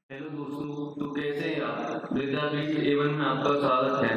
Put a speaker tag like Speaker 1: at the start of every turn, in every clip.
Speaker 1: Hello दोस्तों, तो कैसे हैं आप। विद्यापीठ A1 में आपका स्वागत है।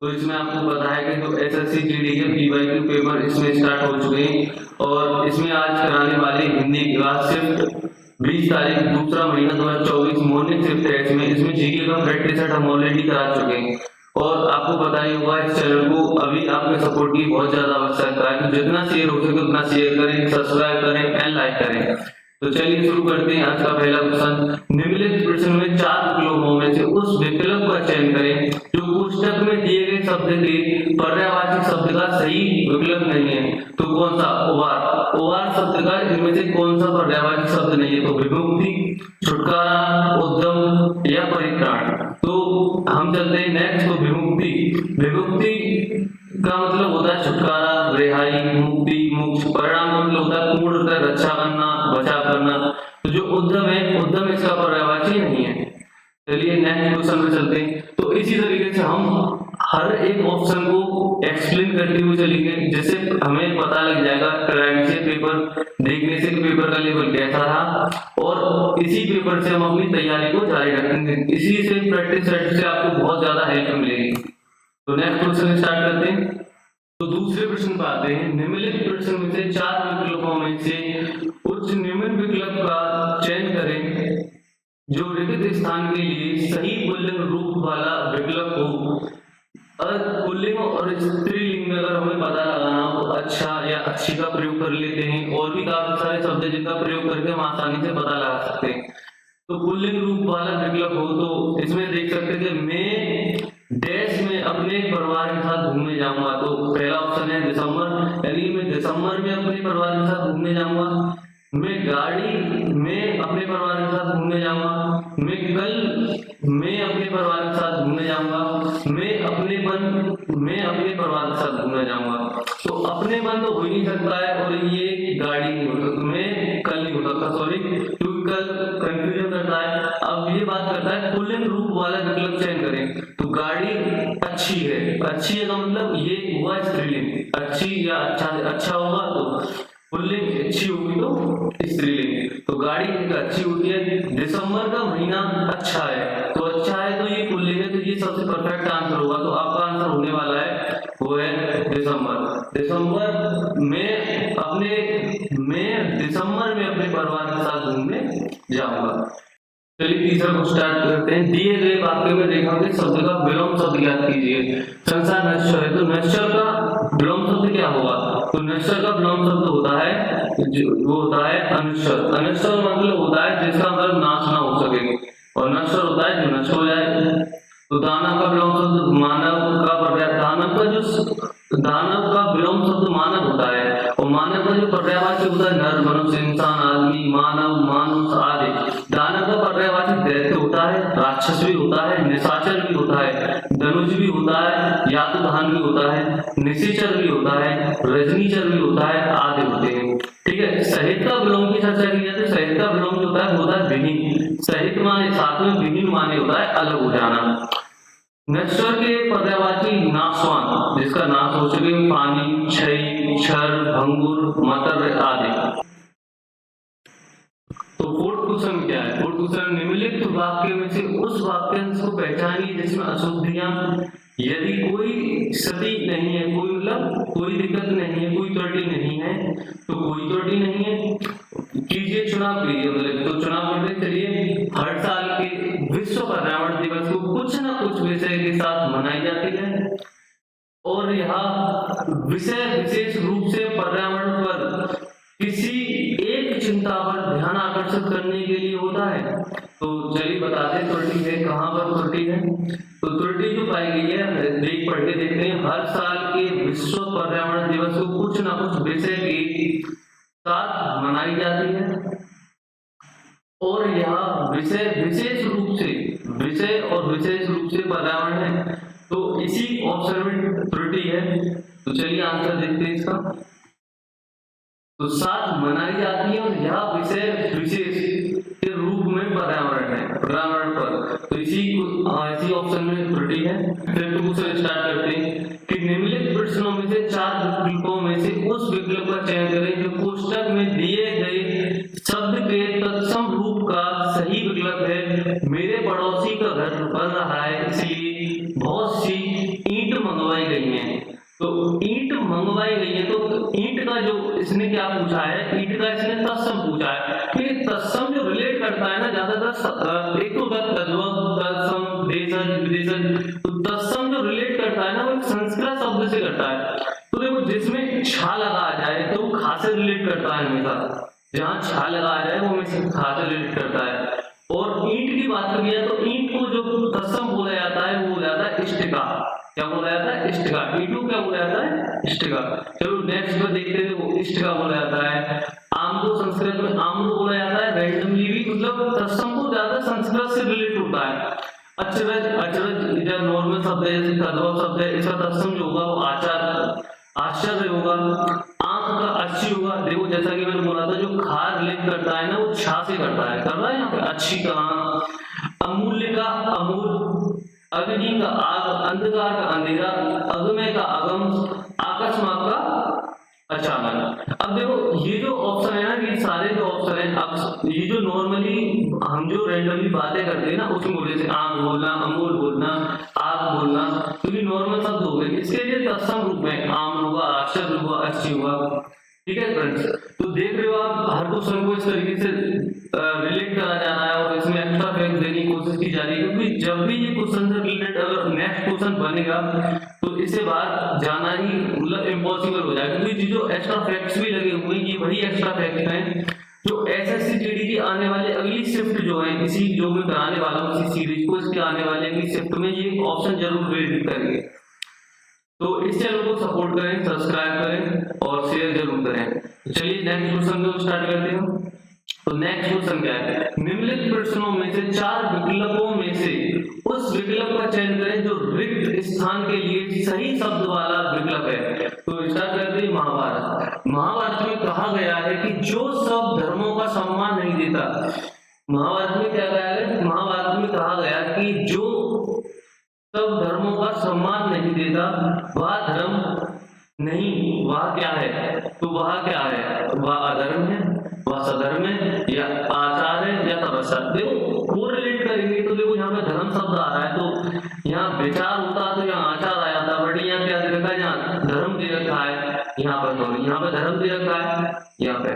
Speaker 1: तो इसमें आपको पता है कि जो एसएससी जीडी के पीवाईक्यू पेपर इसमें स्टार्ट हो चुके हैं और इसमें आज कराने वाले हिंदी की क्लास शिफ्ट 20 तारीख दूसरा महीना 2024 मॉर्निंग शिफ्ट है। इसमें जीके का प्रैक्टिस सेट हम ऑलरेडी करा चुके हैं और आपको पता ही होगा इस चैनल को अभी आपके सपोर्ट की बहुत ज्यादा आवश्यकता है। तो जितना शेयर हो सके उतना शेयर करें, सब्सक्राइब करें एंड लाइक करें। तो चलिए शुरू करते हैं। आज का पहला क्वेश्चन, निम्नलिखित प्रश्न में 4 विकल्पों में से उस विकल्प का चयन करें जो कोष्टक में दिए गए शब्द के पर्यायवाची शब्द का सही विकल्प नहीं है। तो कौन सा? ओवार। ओवार शब्द का इनमें से कौन सा पर्यायवाची शब्द नहीं है? तो विमुक्ति, छुटकारा, उद्यम या परित्राण। तो हम चलते हैं नेक्स्ट। तो विमुक्ति। विमुक्ति का मतलब होता है छुटकारा, रिहाई, मुक्ति, मोक्ष। परिणाम का मतलब होता है पूर्णतः रक्षा करना, बचाव करना। तो जो उद्यम है, उद्यम इसका पर्यायवाची नहीं है। चलिए नेक्स्ट क्वेश्चन में चलते हैं। तो इसी तरीके से हम हर एक ऑप्शन को एक्सप्लेन करते हुए चलेंगे, जिससे हमें पता लग जाएगा क्राइम से पेपर देखने से पेपर का लेवल कैसा था और इसी पेपर से हम अपनी तैयारी को जारी रखेंगे। इसी से प्रैक्टिस सेट से आपको बहुत ज्यादा हेल्प मिलेगी। तो नेक्स्ट क्वेश्चन स्टार्ट करते हैं। तो दूसरे प्रश्न पर आते हैं। निम्नलिखित प्रश्न में से 4 विकल्पों में से उच्च निम्न विकल्प का चयन करें जो रिक्त स्थान के लिए सही पुल्लिंग रूप वाला विकल्प हो। पुल्लिंग और स्त्रीलिंग में अगर हमें पता लगाना हो तो अच्छा या अच्छी का प्रयोग कर लेते हैं और भी काफी सारे शब्द जिनका प्रयोग करके हम आसानी से पता लगा सकते हैं। तो पुल्लिंग रूप वाला विकल्प हो तो इसमें देख सकते हैं कि मैं देश में अपने परिवार के साथ घूमने जाऊंगा। तो पहला ऑप्शन है दिसंबर, यानी मैं दिसंबर में अपने परिवार के साथ घूमने जाऊंगा। मैं गाड़ी में अपने परिवार के साथ घूमने जाऊंगा। मैं अपने परिवार के साथ घूमने जाऊंगा। मैं अपने परिवार के साथ घूमने जाऊंगा। तो अपने मन तो हो ही नहीं सकता है और ये गाड़ी नहीं हो सकता, मैं कल नहीं हो सकता, सॉरी, क्योंकि कल कंफ्यूजन करता है। अब ये बात करता है पुल्लिंग रूप वाला विकल्प चयन करें। तो गाड़ी अच्छी है, अच्छी है का मतलब ये हुआ स्त्रीलिंग। अच्छी या अच्छा होगा तो पुल्लिंग, अच्छी होगी तो स्त्रीलिंग। तो गाड़ी एक अच्छी होती है। दिसंबर का महीना अच्छा है, तो अच्छा है तो ये पुल्लिंग है, तो ये सबसे परफेक्ट आंसर होगा। तो आपका आंसर होने वाला है वो है दिसंबर। दिसंबर मैं दिसंबर में अपने परिवार के साथ घूमने जाऊंगा। चलिए तीसरा को स्टार्ट करते हैं। दिए गए वाक्य में रेखांकित शब्द का विलोम शब्द ज्ञात कीजिए। संसार नश्वर है, तो नश्वर का विलोम शब्द क्या होगा? तो नश्वर का विलोम शब्द होता है वो होता है अनश्वर। अनश्वर मतलब होता है जिसका मतलब नाश ना हो सके और नश्वर होता है जो नष्ट हो जाए। तो दानव का विलोम शब्द मानव का दानव का विलोम शब्द मानव होता है और मानव का जो पर्यायवाची होता है नर, मनुष्य, इंसान, आदमी, मानव, मानुष आदि। दानव का पर्यायवाची दैत्य होता है, राक्षस भी होता है, निशाचर भी होता है, धनुष भी होता है, यातुधान भी होता है, निशाचर भी होता है, रजनीचर भी होता है, आदि होते हैं। ठीक है। सहित का विलोम की चर्चा की जाती है। सहित का विलोम जो होता है वो होता है विहीन। सहित माने साथ में, विहीन माने होता है अलग हो जाना। नश्वर के पर्यायवाची नाशवान, जिसका नाश हो सके, पानी, क्षय, क्षर, भंगुर, मतर आदि। तो फोर्थ क्वेश्चन क्या है? फोर्थ क्वेश्चन, निम्नलिखित वाक्य में से उस वाक्यांश को पहचानिए जिसमें अशुद्धियां, यदि कोई सती नहीं है, कोई मतलब कोई दिक्कत नहीं है, कोई त्रुटि नहीं है, तो कोई त्रुटि नहीं है कीजिए चुनाव कीजिए। मतलब तो चुनाव करते चलिए। हर साल के विश्व पर्यावरण दिवस को कुछ न कुछ विषय के साथ मनाई जाती है और यह विषय विशेष रूप से पर्यावरण पर किसी एक चिंता पर ध्यान आकर्षित करने के लिए होता है। तो चलिए बताते हैं त्रुटि है कहाँ पर त्रुटि है। तो त्रुटि जो पाई गई है पढ़ के देखते हैं। हर साल के विश्व पर्यावरण दिवस को कुछ न कुछ विषय के साथ मनाई जाती है और यह विषय विशेष रूप से पर्यावरण है। तो इसी ऑप्शन में त्रुटि है। तो चलिए आंसर देखते हैं इसका। तो साथ मनाई जाती है और यह विषय विशेष के रूप में पर्यावरण है, पर्यावरण पर। तो इसी ऑप्शन में त्रुटि है। फिर दूसरा स्टार्ट करते हैं कि निम्नलिखित प्रश्नों में से 4 विकल्पों में से उस विकल्प का चयन करें जो कोष्टक में दिए गए शब्द के तत्सम रूप का सही विकल्प विकल्प है, मेरे पड़ोसी का घर बन रहा है इसलिए बहुत सी ईंट मंगवाई गई हैं। तो ईंट मंगवाई गई है, तो ईंट का जो इसने क्या पूछा है, ईंट का इसने तत्सम पूछा है। क्योंकि तत्सम जो रिलेट करता है ना ज्यादातर, एक तो तत्सम, देशज, विदेशज, तो तत्सम जो रिलेट करता है ना वो संस्कृत शब्द से करता है। तो देखो जिसमें छा लगा आ जाए तो वो खा से रिलेट करता है हमेशा, जहाँ छा लगा आ जाए वो हमेशा खा से रिलेट करता है। और ईंट की बात करिए तो ईंट को जो तत्सम बोला जाता है वो बोला जाता है इष्टिका। क्या बोला जाता है? इष्टिका। ईंटू क्या बोला जाता है? इष्टिका। चलो नेक्स्ट में देखते हैं, वो इष्टिका बोला जाता है। आम को संस्कृत में आम्र बोला जाता है। रैंडमली भी मतलब तत्सम को ज्यादा संस्कृत से रिलेट होता है। अचरज, अचरज जो नॉर्मल शब्द है, जैसे तद्भव शब्द है, इसका तत्सम जो होगा वो आचार, आश्चर्य होगा। आंख का अच्छी होगा। देखो जैसा कि मैंने बोला था, जो खा रिलेट करता है ना वो छा से करता है, कर रहा है यहाँ पे अच्छी का आंख। अमूल्य का अमूल, अग्नि का आग, अंधकार का अंधेरा, अगमय का अगम, आकस्मात का अचानक। अब देखो ये जो ऑप्शन है ना, ये सारे जो ऑप्शन है, अब ये जो नॉर्मली हम जो रैंडमली बातें करते हैं ना उसमें बोले जैसे आग बोलना, अमूल बोलना, आग बोलना, तो ये नॉर्मल शब्द हो गए। इसके लिए तत्सम रूप में आम होगा, आश्चर्य होगा, अच्छी होगा। ठीक है फ्रेंड्स, तो देख रहे हो आप हर क्वेश्चन को इस तरीके से रिलेट करा जा रहा है और इसमें एक्स्ट्रा फैक्ट देने की कोशिश की जा रही है। क्योंकि जब भी ये क्वेश्चन से रिलेटेड अगर नेक्स्ट क्वेश्चन बनेगा तो इससे बाहर जाना ही मतलब इम्पॉसिबल हो जाएगा। क्योंकि जो एक्स्ट्रा फैक्ट्स भी लगे हुए हैं ये वही एक्स्ट्रा फैक्ट हैं जो एसएससी जीडी की आने वाले अगली शिफ्ट जो है, इसी जो मैं कराने वाला हूँ इसी सीरीज को, इसके आने वाले अगली शिफ्ट में ये ऑप्शन जरूर रिलेट करेंगे। तो इस चैनल को सपोर्ट करें, सब्सक्राइब करें और शेयर जरूर करें। चलिए नेक्स्ट क्वेश्चन को स्टार्ट करते हैं। तो नेक्स्ट क्वेश्चन क्या है, निम्नलिखित प्रश्नों में से 4 विकल्पों में से उस विकल्प का चयन करें जो रिक्त स्थान के लिए सही शब्द वाला विकल्प है। तो स्टार्ट करते हैं महाभारत। महाभारत में कहा गया है कि जो सब धर्मों का सम्मान नहीं देता, महाभारत में क्या कहा है, महाभारत में कहा गया कि जो सब धर्मों का सम्मान नहीं देता वह धर्म नहीं, वह क्या है, तो वह क्या है, वह अधर्म है, वह सधर्म है, या आचार है, या तपस्या। देखो को रिलेट करेंगे तो देखो यहाँ पे धर्म शब्द आ रहा है तो यहाँ विचार होता तो यहाँ आचार आ जाता, बट यहाँ क्या दे रखा है, यहाँ धर्म दे रखा है, यहाँ पर सॉरी यहाँ पे धर्म दे रखा है, यहाँ पे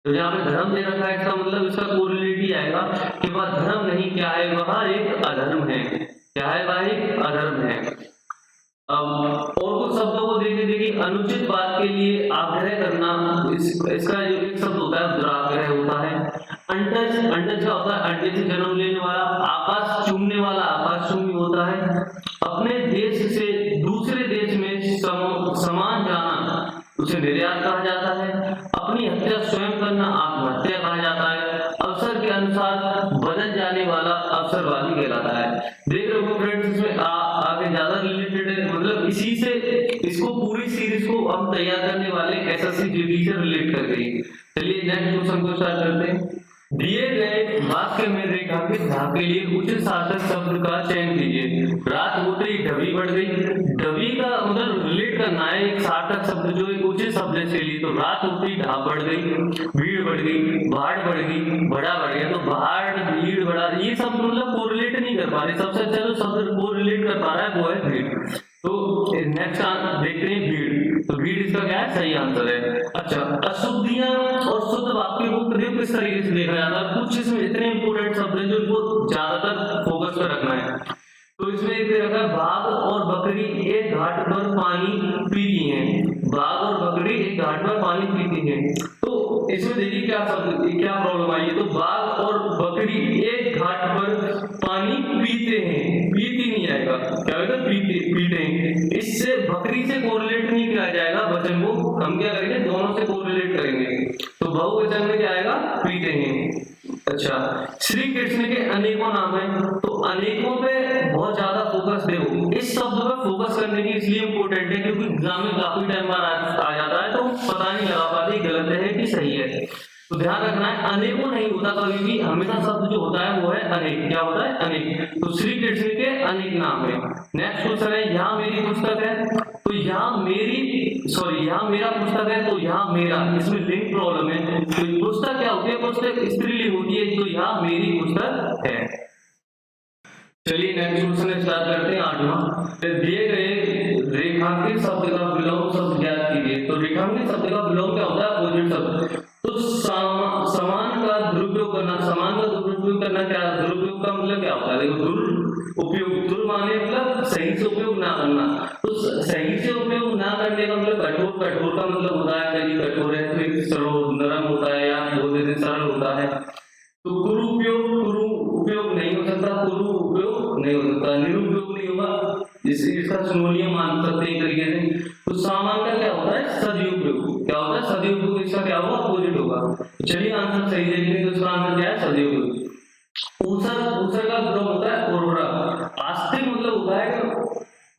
Speaker 1: तो जहाँ पे धर्म दे रखा है इसका मतलब इसका कोरिलेट ही आएगा कि वह धर्म नहीं, क्या है, वह एक अधर्म है। क्या है भाई? अधर्म है। अब और कुछ शब्दों को देखे देखिए, अनुचित बात के लिए आग्रह करना, इसका जो एक शब्द होता है दुराग्रह होता है। अंटच, अंटच क्या होता है, अंडे से जन्म लेने वाला। आकाश चूमने वाला, आकाश चूमी होता है। अपने देश से दूसरे देश में समान जाना उसे निर्यात कहा जाता है। अपनी हत्या स्वयं करना आत्महत्या कहा जाता है। अवसर के अनुसार बदल जाने वाला अवसरवादी कहलाता है। देख रहे हो फ्रेंड्स, इसमें आगे ज्यादा रिलेटेड है, मतलब इसी से इसको पूरी सीरीज को हम तैयार करने वाले एसएससी जीडी से रिलेट कर रही है। चलिए नेक्स्ट क्वेश्चन को स्टार्ट करते हैं। दिए गए वाक्य में रेखांकित भाग के लिए उचित सार्थक शब्द का चयन कीजिए। रात होते ही ढबी बढ़ गई। ढबी का मतलब रिलेट करना है एक सार्थक शब्द जो एक उचित शब्द से लिए, तो रात होते ही ढाब बढ़ गई, भीड़ बढ़ गई, भाड़ बढ़ गई, बड़ा बढ़ गया। तो भाड़, भीड़, बड़ा, ये सब मतलब कोरिलेट नहीं कर पा रहे। सबसे अच्छा जो शब्द कोरिलेट कर पा रहा है वो है भीड़। तो नेक्स्ट देखते हैं भीड़। तो भीड़ इसका क्या है, सही आंसर है। अच्छा, अशुद्धियां और शुद्ध वाक्य को प्रयोग किस तरीके से देखा जाता है, कुछ इसमें इतने इंपोर्टेंट शब्द हैं जो इनको ज्यादातर फोकस पर रखना है। तो इसमें एक रखा है, बाघ और बकरी एक घाट पर पानी पीती हैं। बाघ और बकरी एक घाट पर पानी पीती हैं। तो इसमें देखिए क्या शब्द, क्या प्रॉब्लम आई है। तो बाघ और बकरी एक घाट पर पानी पीते हैं, पीती नहीं आएगा, क्या होगा, पीते हैं। इससे बकरी से कोरिलेट नहीं किया जाएगा वचन को, हम क्या करेंगे, दोनों से कोरिलेट करेंगे। तो बहुवचन में क्या आएगा, पीते हैं। अच्छा, श्री कृष्ण के अनेकों नाम है। तो अनेकों पे बहुत ज्यादा फोकस दो, इस शब्द पर फोकस करने की इसलिए इंपोर्टेंट है क्योंकि एग्जाम में काफी टाइम बाद आ जाता है तो पता नहीं लगा पाते गलत है कि सही है। तो ध्यान रखना है, अनेकों नहीं होता कभी भी, हमेशा शब्द जो होता है वो है अनेक। क्या होता है, अनेक। तो श्री कृष्ण के अनेक नाम है। नेक्स्ट क्वेश्चन है, यहाँ मेरी पुस्तक है। तो यहाँ मेरी, सॉरी यहाँ मेरा पुस्तक है, तो यहाँ मेरा, इसमें लिंक प्रॉब्लम है। तो पुस्तक क्या होती है, पुस्तक स्त्रीलिंग होती है, तो यहाँ मेरी पुस्तक है। चलिए नेक्स्ट क्वेश्चन स्टार्ट करते हैं 8वां। दिए गए रेखांकित शब्द का विलोम शब्द ज्ञात कीजिए। तो रेखांकित शब्द का विलोम क्या होता है? अपोजिट शब्द। तो समान का दुरुपयोग करना, समान का दुरुपयोग करना क्या? दुरुपयोग का मतलब क्या होता है? देखो दुरुपयोग, दुर माने मतलब सही से उपयोग ना करना। तो सही से उपयोग ना करने का मतलब कठोर, कठोर का मतलब होता है कभी कठोर है तो एक सरल नरम होता है या बोलते हैं सरल होता है। तो कुरु उपयोग नहीं हो सकता, कुरु उपयोग नहीं हो सकता, निरुपयोग नहीं होगा, इसका सिनोनियम मान सकते हैं एक तरीके से। तो सामान का क्या होता है? सदुपयोग। क्या होता है? सदुपयोग। इसका क्या होगा? अपोजिट होगा। चलिए आंसर सही देखेंगे तो इसका आंसर क्या है? सदुपयोग। ऊसर का विलोम होता है उर्वरा। आस्तिक मतलब होता है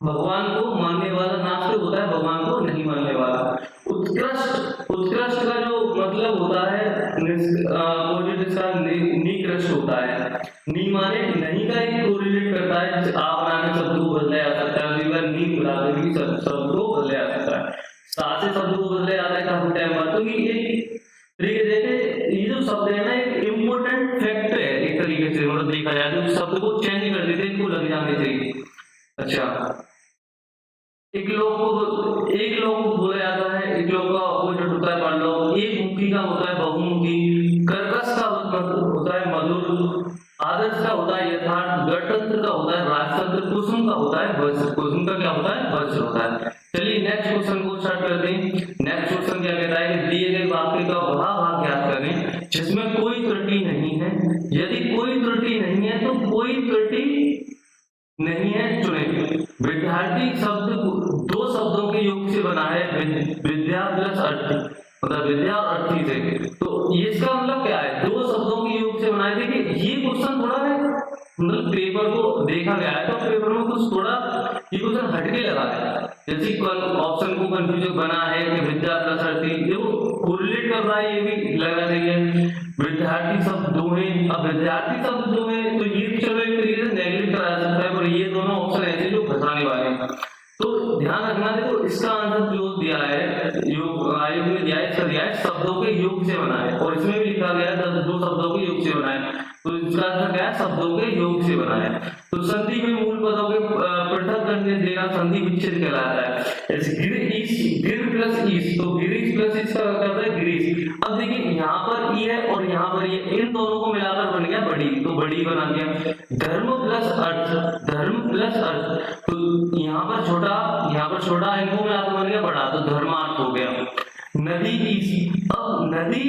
Speaker 1: भगवान को मानने वाला, नास्तिक होता है भगवान को नहीं मानने वाला। उत्कृष्ट का जो मतलब होता है अपोजिट इसका निकृष्ट होता है। नी माने नहीं का एक कोरिलेट करता है, आप बनाने शब्द को बदला जा सकता है, अगर नी मिलाकर भी शब्द को बदला जा सकता है। सा से शब्द को बदला जाता है काफी टाइम बाद। तो ये एक तरीके देखे, ये जो शब्द है ना एक इम्पोर्टेंट फैक्ट है एक तरीके से, मतलब देखा जाए तो शब्द को चेंज कर देते हैं, इनको लग जाने चाहिए। अच्छा, एक लोग को बोला जाता है, एक लोग का अपोजिट होता है मान लो, एक मुखी का होता है बहुमुखी, कर्कश का होता है मधुर, आदर्श का होता है यथार्थ, गणतंत्र का होता है राजतंत्र, कुसुम का होता है वज्र। कुसुम का क्या होता है? वज्र होता है। चलिए नेक्स्ट क्वेश्चन को स्टार्ट करते हैं। नेक्स्ट क्वेश्चन क्या कहता है कि दिए गए वाक्य का वह भाग ज्ञात करें जिसमें कोई त्रुटि नहीं है। यदि कोई त्रुटि नहीं है तो कोई त्रुटि नहीं है चुने। विद्यार्थी शब्द दो शब्दों के योग से बना है, विद्या प्लस अर्थी, मतलब विद्या और अर्थी से। तो इसका मतलब क्या है? दो शब्दों के योग से बनाए। देखिए ये क्वेश्चन थोड़ा है, मतलब पेपर को देखा गया है तो पेपर में कुछ थोड़ा ये क्वेश्चन हटके लगा है। जैसे ऑप्शन को कंफ्यूजन बना है कि विद्या प्लस अर्थी, देखो कोरिलेट कर रहा है, ये भी लगा चाहिए। विद्यार्थी शब्द दो हैं, अब विद्यार्थी शब्द दो हैं तो ये चलो एक तरीके से नेगलेक्ट करा सकता है, पर ये दोनों ऑप्शन ऐसे जो फंसाने वाले हैं। तो ध्यान रखना, देखो इसका आंसर जो दिया है योग आयोग ने दिया है, इसका दिया है शब्दों के योग से बना है, और इसमें भी लिखा गया है दो शब्दों के योग से बना है। तो इसका आंसर क्या है? शब्दों के योग से बना है। तो संधि में मूल पदों के पृथक करके देना संधि विच्छेद कहलाता है। जैसे गिर प्लस ईस, तो गिरीश प्लस ईस का करता है गिरीश। अब देखिए यहाँ पर ई है और यहाँ पर ये, इन दोनों को मिलाकर बन गया बड़ी, तो बड़ी बना दिया। धर्म प्लस अर्थ, धर्म प्लस अर्थ, तो यहाँ पर छोटा, इनको मिलाकर बन गया बड़ा, तो धर्मार्थ हो गया। नदी ईस, अब नदी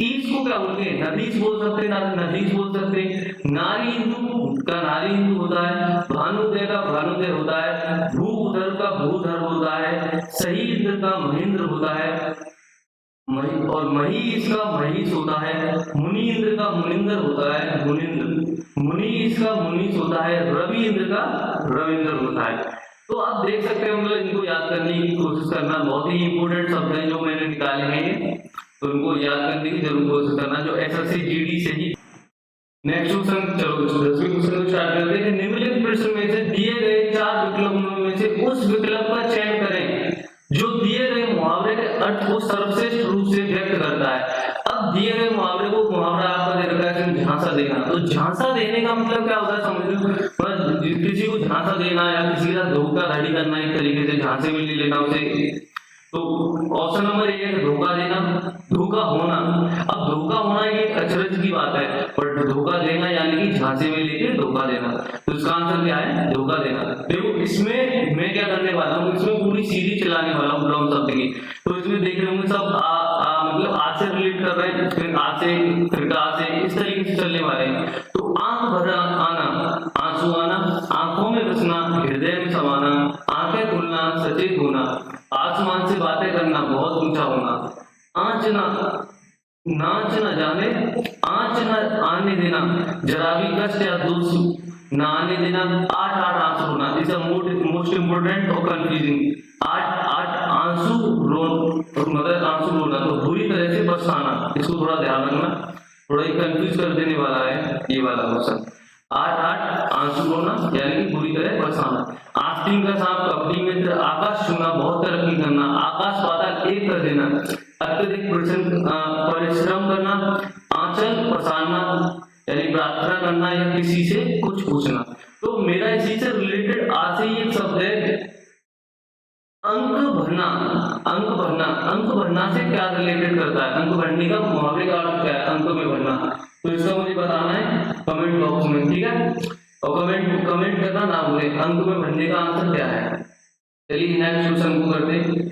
Speaker 1: ईस को क्या बोलते हैं? नदीस बोल सकते हैं, नदीस बोल सकते हैं। नारी हिंदू का नारी हिंदू होता है, भानुदय का भानुदय होता है, भूधर का भूधर होता है, सही इंद्र का महेंद्र होता है, और महीस का महीस होता है, मुनि इंद्र का मुनिंद्र होता है, मुनिंद्र, मुनीस का मुनीस होता है, रवि इंद्र का रविंद्र होता है। तो आप देख सकते हैं, मतलब इनको याद करने की कोशिश करना, बहुत ही इंपोर्टेंट शब्द है जो मैंने निकाले हैं, तो इनको याद करने की जरूर कोशिश करना, जो एसएससी जीडी से ही। नेक्स्ट क्वेश्चन, चलो 10वें क्वेश्चन को स्टार्ट करते हैं। निम्नलिखित प्रश्न में से दिए गए 4 विकल्पों में से उस विकल्प का चयन करें जो दिए गए मुहावरे के अर्थ को सर्वश्रेष्ठ रूप से व्यक्त करता है। अब दिए गए मुहावरे को, मुहावरा आपका दे रखा है झांसा देना, तो झांसा देने का मतलब क्या होता है समझ लो, किसी को झांसा देना या किसी के साथ धोखाधड़ी करना, एक तरीके से झांसे में ले लेना उसे। तो ऑप्शन नंबर 1 है धोखा देना, धोखा होना। अब धोखा होना ये अचरज की बात है, पर धोखा देना यानी कि झांसे में लेके धोखा देना, तो इसका आंसर क्या है? धोखा देना। देखो इसमें मैं क्या करने वाला हूँ, इसमें पूरी सीरीज चलाने वाला हूँ ब्लॉग शब्द की। तो इसमें देख रहे होंगे सब मतलब आ से रिलेट कर रहे हैं, फिर आ से, फिर का से, इस तरीके से चलने वाले हैं। तो आंख भरा आना, आंसू आना, आंखों में बसना, हृदय में समाना, आंखें खुलना, सचेत होना, आसमान से बातें करना, बहुत ऊंचा होना, आंच नाच न जाने, आंच न आने देना, जरा भी कष्ट या दुख न आने देना, 8 आंसू रोना। दिस इज मोस्ट इंपोर्टेंट और कंफ्यूजिंग। 8 आंसू मतलब आंसू रोना, तो बुरी तरह से बरसाना, इसको थोड़ा ध्यान रखना, थोड़ा ही कंफ्यूज कर देने वाला है ये वाला क्वेश्चन। 8 आंसू रोना यानी कि बुरी तरह बरसाना। आस्तीन का सांप, कपटी मित्र, आकाश छूना, बहुत तरक्की करना, आकाश पाताल एक कर देना, अत्यधिक परिश्रम करना, आंचल पसारना यानी प्रार्थना करना या किसी से कुछ पूछना। तो मेरा इसी से रिलेटेड आज से ही एक शब्द है अंक भरना। अंक भरना, अंक भरना से क्या रिलेटेड करता है, अंक भरने का मुहावरे का अर्थ क्या है, अंक में भरना। तो इसका मुझे बताना है कमेंट बॉक्स में, ठीक है, और कमेंट करना ना भूलें, अंक में भरने का आंसर क्या है। चलिए नेक्स्ट क्वेश्चन को करते हैं।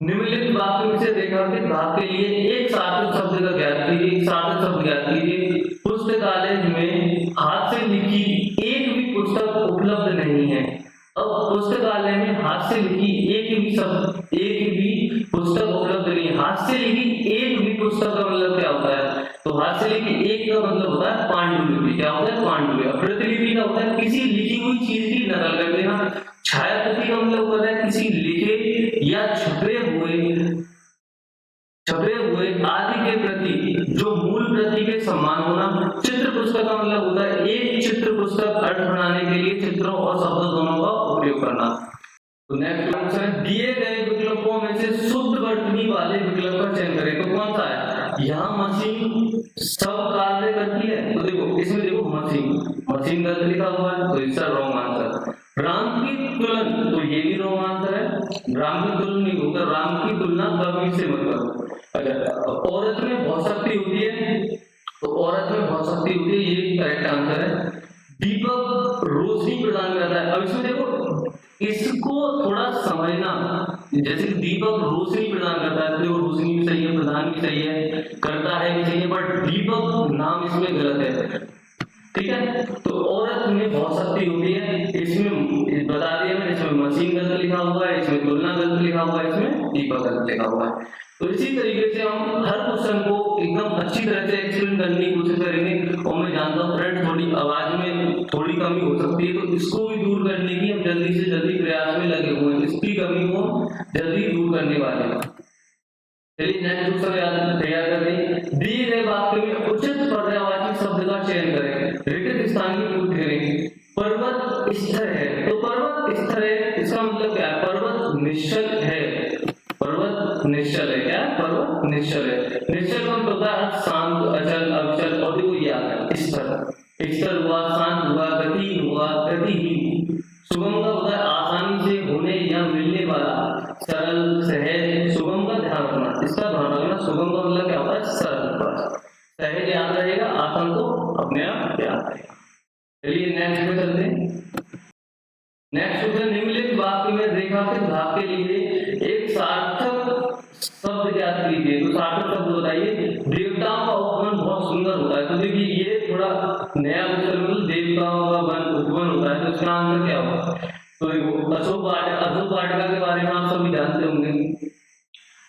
Speaker 1: निम्नलिखित वाक्य में से रेखांकित भाग के लिए एक सार्थक शब्द का ज्ञात कीजिए। एक सार्थक शब्द ज्ञात कीजिए। पुस्तकालय में हाथ से लिखी एक भी पुस्तक उपलब्ध नहीं है। अब पुस्तकालय में हाथ से लिखी एक भी पुस्तक उपलब्ध नहीं है। हाथ से लिखी एक भी पुस्तक का मतलब क्या होता है, तो हाथ से लिखी एक का मतलब होता है पांडुलिपि। क्या होता है, पांडुलिपि। प्रतिलिपि का होता है किसी लिखी हुई चीज की नकल कर देना। छायाप्रति का मतलब होता है किसी लिखे या छपे हुए आदि के प्रति जो मूल प्रति के समान होना। चित्र पुस्तक का मतलब होता है एक चित्र पुस्तक अर्थ बनाने के लिए चित्रों और शब्दों दोनों का उपयोग करना। तो नेक्स्ट आंसर है दिए गए विकल्पों में से शुद्ध वर्तनी वाले विकल्प का चयन करें। तो कौन सा है, यहाँ मशीन सब कार्य करती है, तो देखो इसमें देखो मशीन गलत लिखा हुआ है, तो इसका रॉन्ग आंसर। राम की तुलना, तो ये भी रॉन्ग आंसर है, राम की तुलना नहीं होगा, राम की तुलना कवि से मत करो। औरत में बहुत शक्ति होती है, तो औरत में बहुत शक्ति होती है, ये करेक्ट आंसर है। दीपक रोशनी प्रदान करता है। अब इसमें देखो इसको थोड़ा समझना, जैसे दीपक रोशनी प्रदान करता है, तो रोशनी भी सही है, प्रदान भी सही है, करता है भी सही है, बट दीपक नाम इसमें गलत है, ठीक है। तो औरत में बहुत शक्ति होती है, इसमें बता दिया मैंने, इसमें मशीन गलत लिखा हुआ है, इसमें तुलना गलत लिखा हुआ है, इसमें दीपक गलत लिखा हुआ है। तो इसी तरीके से हम हर क्वेश्चन को एकदम अच्छी तरह से एक्सप्लेन करने की कोशिश करेंगे। और मैं जानता हूँ फ्रेंड्स थोड़ी आवाज में थोड़ी कमी हो सकती है, तो इसको भी दूर करने की हम जल्दी से जल्दी प्रयास में लगे हुए हैं, इसकी कमी को जल्दी दूर करने वाले हैं। चलिए नेक्स्ट क्वेश्चन तैयार कर दें। दिए गए वाक्य में उचित पर्यायवाची शब्द का चयन करें। रिक्त स्थान की पूर्ति करें। पर्वत स्थिर है, तो पर्वत स्थिर है इसका मतलब क्या है, पर्वत निश्चल है। पर्वत निश्चल है, क्या है, पर्वत निश्चल है। निश्चल का मतलब होता है शांत, अचल, अविचल, और देखो ये आता है स्थिर हुआ, शांत हुआ, गतिहीन हुआ, गतिहीन। सुगम का होता है आसानी से होने या मिलने वाला, सरल, सहज। सुगम का ध्यान रखना, इसका ध्यान रखना, सुगम का मतलब क्या होता है, सरल। सहज याद रहेगा, आसान तो अपने आप याद रहेगा। चलिए नेक्स्ट पे चलते हैं। नेक्स्ट क्वेश्चन, निम्नलिखित वाक्य में रेखांकित भाग के लिए एक सार्थक शब्द ज्ञात कीजिए। तो सार्थक शब्द बताइए। देवताओं का उपवन बहुत सुंदर होता है, तो देखिए ये थोड़ा नया क्वेश्चन, देवताओं का वन उपवन होता है, तो इसका आंसर क्या होगा। तो देखो अशोक वाटिका के बारे में आप सभी जानते होंगे,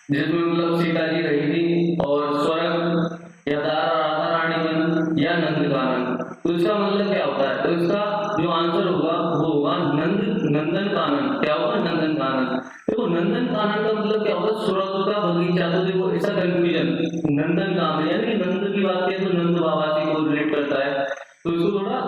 Speaker 1: जिसमें मतलब सीता जी रही थी, और स्वर्ग या राधा रानी वन या नंदकानन। तो इसका मतलब क्या होता है, तो इसका जो आंसर होगा वो होगा नंदन कानन। क्या होगा, नंदन कानन। देखो नंदन कानन का मतलब क्या होगा, स्वर्ग का बगीचा। तो देखो ऐसा कंफ्यूजन, नंदन कानन यानी नंद की बात है तो नंद बाबा से को रिलेट करता है, तो इसको थोड़ा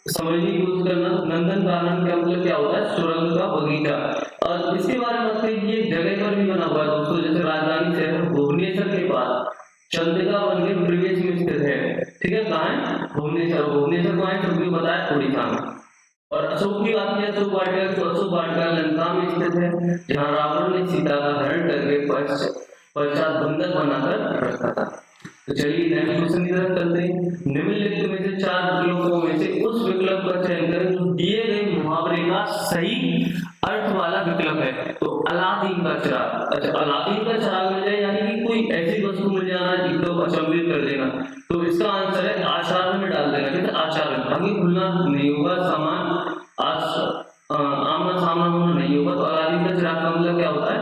Speaker 1: समझने की कोशिश करना। नंदन कानन का मतलब क्या होता है, स्वर्ग का बगीचा। और इसके बारे में बात करें, ये जगह पर भी बना हुआ है दोस्तों, जैसे राजधानी शहर भुवनेश्वर के पास चंद्रिका वन के प्रवेश में स्थित है, ठीक है। कहाँ है, भुवनेश्वर। भुवनेश्वर को है सबको बताया ओडिशा में। और अशोक की बात की, अशोक वाटिका, तो अशोक वाटिका लंका में स्थित है, जहाँ रावण ने सीता का हरण करके पश्चात बंधक बनाकर रखा था। तो चलिए नेक्स्ट क्वेश्चन की तरफ चलते हैं। निम्नलिखित में से चार विकल्पों में से उस विकल्प का चयन करें जो दिए गए मुहावरे का सही अर्थ वाला विकल्प है। तो अलादीन का चिराग। अच्छा, अलादीन का चिराग मिल जाए यानी कि कोई ऐसी वस्तु मिल जाना जिसको अचंभित कर देना, तो इसका आंसर है आचार्य में डाल देना। जैसे आचार्य आगे खुलना नहीं होगा, सामान आमना सामना होना नहीं होगा, तो अलादीन का चिराग का मतलब क्या होता है,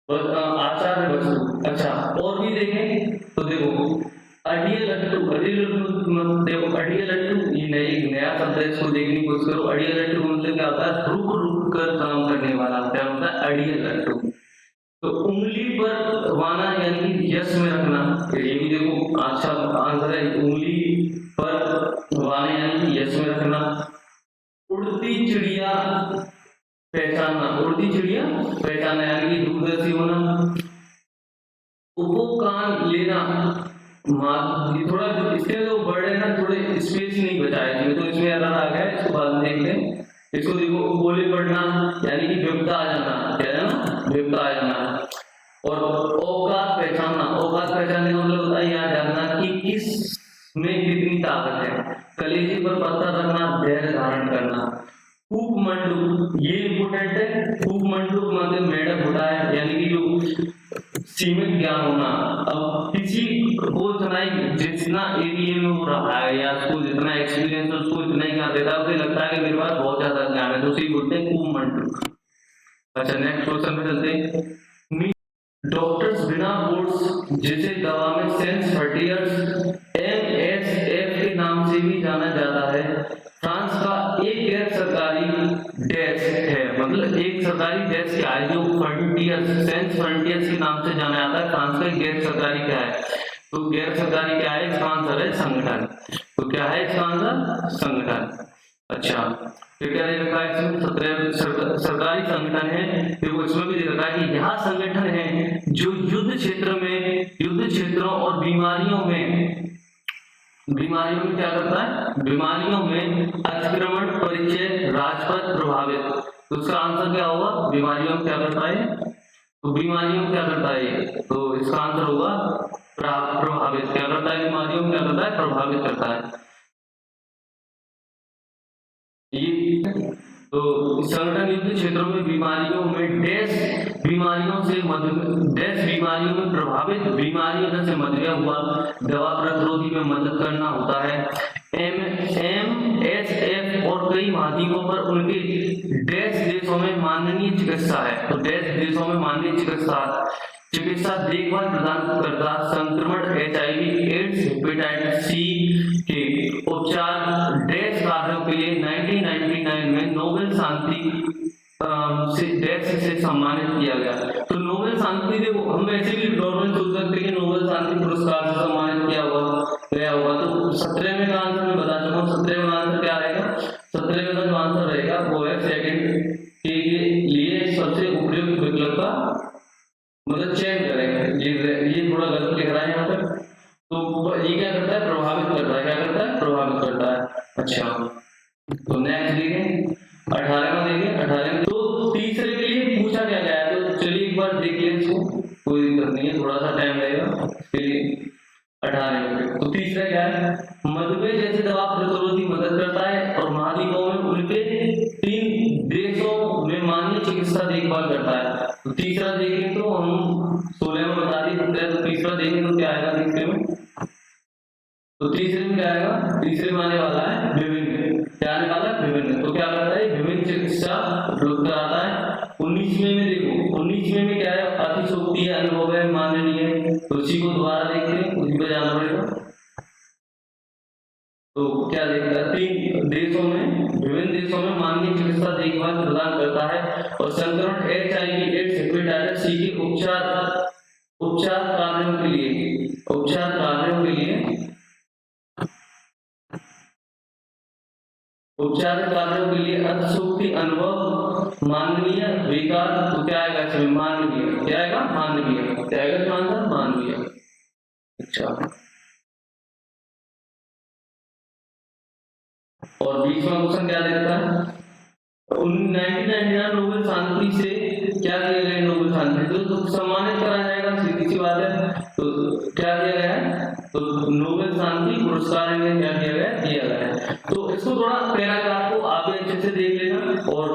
Speaker 1: आचार्य वस्तु। अच्छा और भी देखें तो देखो अड़ियल लट्टू, देखो अड़ियल लट्टू ये नया शब्द है, इसको देखने की कोशिश करो। अड़ियल लट्टू मतलब क्या होता है, रुक रुक कर काम करने वाला, क्या होता है अड़ियल लट्टू। तो उंगली पर वाना यानी कि यश में रखना, ये भी देखो अच्छा आंसर है, उंगली पर वाना यानी कि यश में रखना। उड़ती चिड़िया पहचानना, उड़ती चिड़िया पहचानना यानी कि दूरदर्शी होना। उपकान लेना, ये थोड़ा इसके जो वर्ड है ना, थोड़े स्पेस नहीं बचा है इसमें, तो इसमें अगर आ कितनी ताकत है। कलेजे पर पत्थर रखना, धैर्य धारण करना। कूप मंडूक, ये इंपोर्टेंट है। कूप मंडूक मतलब मेढक होता है, यानी कि जो सीमित ज्ञान होना। अब किसी को जितना एरिया में वो रहा है या उसको जितना एक्सपीरियंस है उसको इतना ही ज्ञान देता है, उसे लगता है कि मेरे पास बहुत ज्यादा ज्ञान है, तो उसे बोलते हैं कूप मंडूक। अच्छा, नेक्स्ट क्वेश्चन पे चलते हैं। डॉक्टर्स बिना बोर्ड्स, जिसे दवा में सेंस फ्रंटियर्स MSF के नाम से भी जाना जाता है, फ्रांस का एक गैर सरकारी डैश है, मतलब एक सरकारी डैश क्या है जो फ्रंटियर्स, सेंस फ्रंटियर्स के नाम से जाना जाता है। फ्रांस का गैर सरकारी क्या है, तो गैर सरकारी क्या है, इसका आंसर है संगठन। तो क्या है इसका आंसर, संगठन। अच्छा, फिर क्या दे रखा है इसमें, 17 सरकारी संगठन है। फिर वो इसमें भी दे रखा है कि यह संगठन है जो युद्ध क्षेत्रों और बीमारियों में क्या करता है, बीमारियों में अतिक्रमण, परिचय, राजपथ प्रभावित। तो उसका आंसर क्या होगा, बीमारियों में क्या करता है, तो बीमारियों में क्या करता है, तो इसका आंसर होगा प्रभावित। क्या करता है, बीमारियों में क्या करता है, प्रभावित करता है। ये तो संगठन युद्ध क्षेत्रों में बीमारियों में बीमारियों में प्रभावित बीमारियों जैसे मलेरिया हुआ, दवा प्रतिरोधी में मदद करना होता है। MSF और कई महाद्वीपों पर उनके देशों में माननीय चिकित्सा है, तो देशों में माननीय चिकित्सा देखभाल प्रदान करता, संक्रमण HIV एड्स हेपेटाइटिस C के उपचार कार्यों के लिए 1999 में नोबेल शांति से सम्मानित किया गया। तो नोबेल शांति, देखो हम वैसे भी नॉर्मल सोच सकते हैं कि नोबेल शांति पुरस्कार से सम्मानित गया होगा। तो 17वें का आंसर मैं बता चुका हूँ। 17वें का आंसर क्या रहेगा, 17वें का जो आंसर रहेगा वो है सेकंड के लिए सबसे उपयुक्त विकल्प का मतलब चयन करेंगे। ये थोड़ा गलत लिख रहा है यहाँ पर, तो ये क्या करता है, प्रभावित करता है। क्या करता है, प्रभावित करता है। अच्छा, तो नेक्स्ट देखें 18वां देखें। 18वें तो तीसरे के लिए पूछा क्या गया है, तो चलिए एक बार देख लें इसको, कोई दिक्कत नहीं है, थोड़ा सा टाइम लगेगा इसके लिए। 18वें तो तीसरा क्या है, मधुमेह जैसे दवा प्रतिरोधी मदद करता है और महाद्वीपों में उनके 3 देशों में माननीय चिकित्सा देखभाल करता है। तो तीसरा देखें तो हम 16 में बता दिए, तो तीसरा देखें तो क्या आएगा तीसरे में, तो तीसरे में क्या आएगा, तीसरे में आने वाला है विभिन्न। क्या आने वाला है, विभिन्न। तो क्या करता है, विभिन्न चिकित्सा उपलब्ध कराता है। 19वें में देखो, 19वें में क्या है, अतिशोक्ति है, अनुभव है, माननीय। तो उसी को दोबारा देखते हैं, उसी पे जाना पड़ेगा। तो क्या देखता है, 3 देशों में, विभिन्न देशों में माननीय चिकित्सा देखभाल प्रदान करता है और संक्रमण HIV एड्स हेपेटाइटिस C के उपचार कार्यों के लिए अतिशोक्ति, अनुभव, मानवीय विकार। तो क्या आएगा इसमें, मानवीय। क्या आएगा, मानवीय। क्या आएगा इसका आंसर, मानवीय। अच्छा, और 20वां क्वेश्चन क्या देखता है, 1999 नोबेल शांति से क्या दिया गया, नोबेल शांति तो सम्मानित करा जाएगा, सीधी सी बात है। तो क्या दिया गया है, तो नोबेल शांति पुरस्कार में क्या दिया गया है। तो इसको थोड़ा पैराग्राफ को आप अच्छे से देख लेना और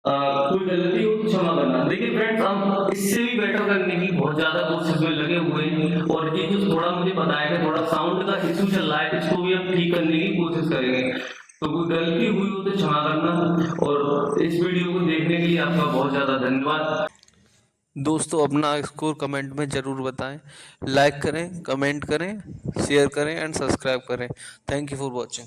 Speaker 1: कोई गलती हो तो क्षमा करना। देखिए फ्रेंड्स, हम इससे भी बेटर करने की बहुत ज्यादा कोशिश में लगे हुए हैं और ये जो थोड़ा मुझे बताया कि थोड़ा साउंड का इशू चल रहा है, इसको भी हम ठीक करने की कोशिश करेंगे। तो कोई गलती हुई हो तो क्षमा करना और इस वीडियो को देखने के लिए आपका बहुत ज्यादा धन्यवाद।
Speaker 2: दोस्तों अपना स्कोर कमेंट में ज़रूर बताएं, लाइक करें, कमेंट करें, शेयर करें एंड सब्सक्राइब करें। Thank you for watching.